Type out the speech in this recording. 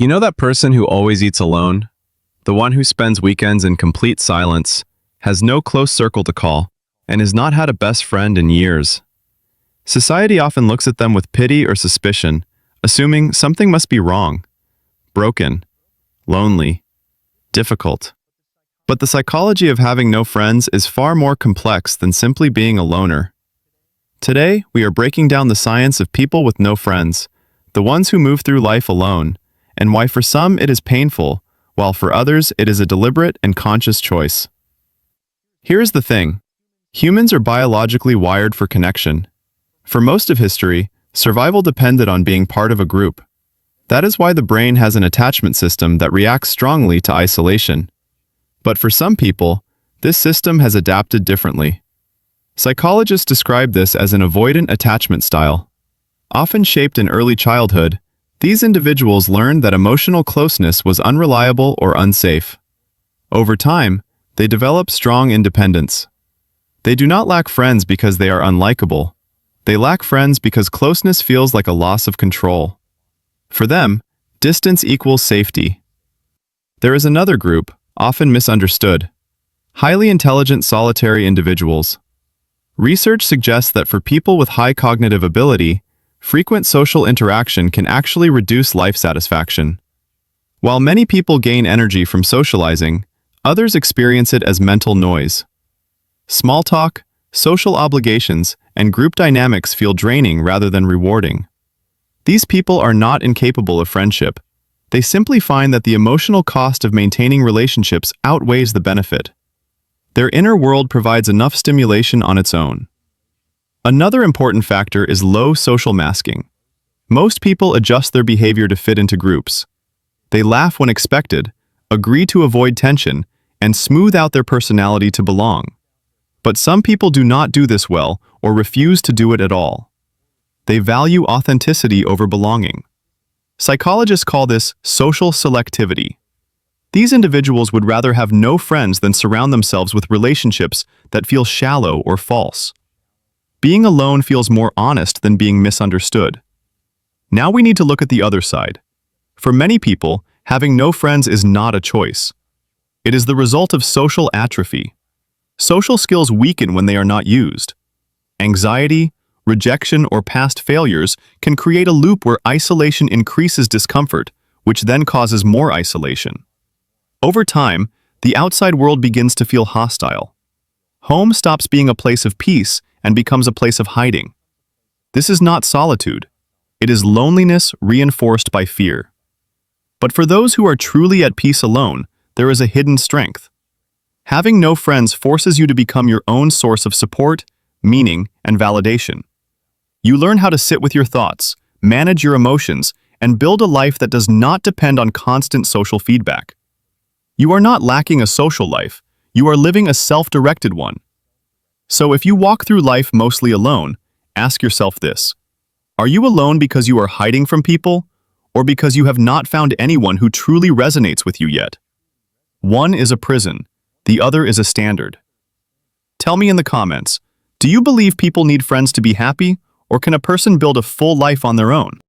You know that person who always eats alone? The one who spends weekends in complete silence, has no close circle to call, and has not had a best friend in years. Society often looks at them with pity or suspicion, assuming something must be wrong, broken, lonely, difficult. But the psychology of having no friends is far more complex than simply being a loner. Today, we are breaking down the science of people with no friends, the ones who move through life alone, and why for some it is painful, while for others it is a deliberate and conscious choice. Here's the thing. Humans are biologically wired for connection. For most of history, survival depended on being part of a group. That is why the brain has an attachment system that reacts strongly to isolation. But for some people, this system has adapted differently. Psychologists describe this as an avoidant attachment style. Often shaped in early childhood, these individuals learned that emotional closeness was unreliable or unsafe. Over time, they develop strong independence. They do not lack friends because they are unlikable. They lack friends because closeness feels like a loss of control. For them, distance equals safety. There is another group, often misunderstood. Highly intelligent solitary individuals. Research suggests that for people with high cognitive ability, frequent social interaction can actually reduce life satisfaction. While many people gain energy from socializing, others experience it as mental noise. Small talk, social obligations, and group dynamics feel draining rather than rewarding. These people are not incapable of friendship. They simply find that the emotional cost of maintaining relationships outweighs the benefit. Their inner world provides enough stimulation on its own. Another important factor is low social masking. Most people adjust their behavior to fit into groups. They laugh when expected, agree to avoid tension, and smooth out their personality to belong. But some people do not do this well or refuse to do it at all. They value authenticity over belonging. Psychologists call this social selectivity. These individuals would rather have no friends than surround themselves with relationships that feel shallow or false. Being alone feels more honest than being misunderstood. Now we need to look at the other side. For many people, having no friends is not a choice. It is the result of social atrophy. Social skills weaken when they are not used. Anxiety, rejection, or past failures can create a loop where isolation increases discomfort, which then causes more isolation. Over time, the outside world begins to feel hostile. Home stops being a place of peace and becomes a place of hiding. This is not solitude. It is loneliness reinforced by fear. But for those who are truly at peace alone, there is a hidden strength. Having no friends forces you to become your own source of support, meaning, and validation. You learn how to sit with your thoughts, manage your emotions, and build a life that does not depend on constant social feedback. You are not lacking a social life, you are living a self-directed one. So if you walk through life mostly alone, ask yourself this. Are you alone because you are hiding from people, or because you have not found anyone who truly resonates with you yet? One is a prison, the other is a standard. Tell me in the comments, do you believe people need friends to be happy, or can a person build a full life on their own?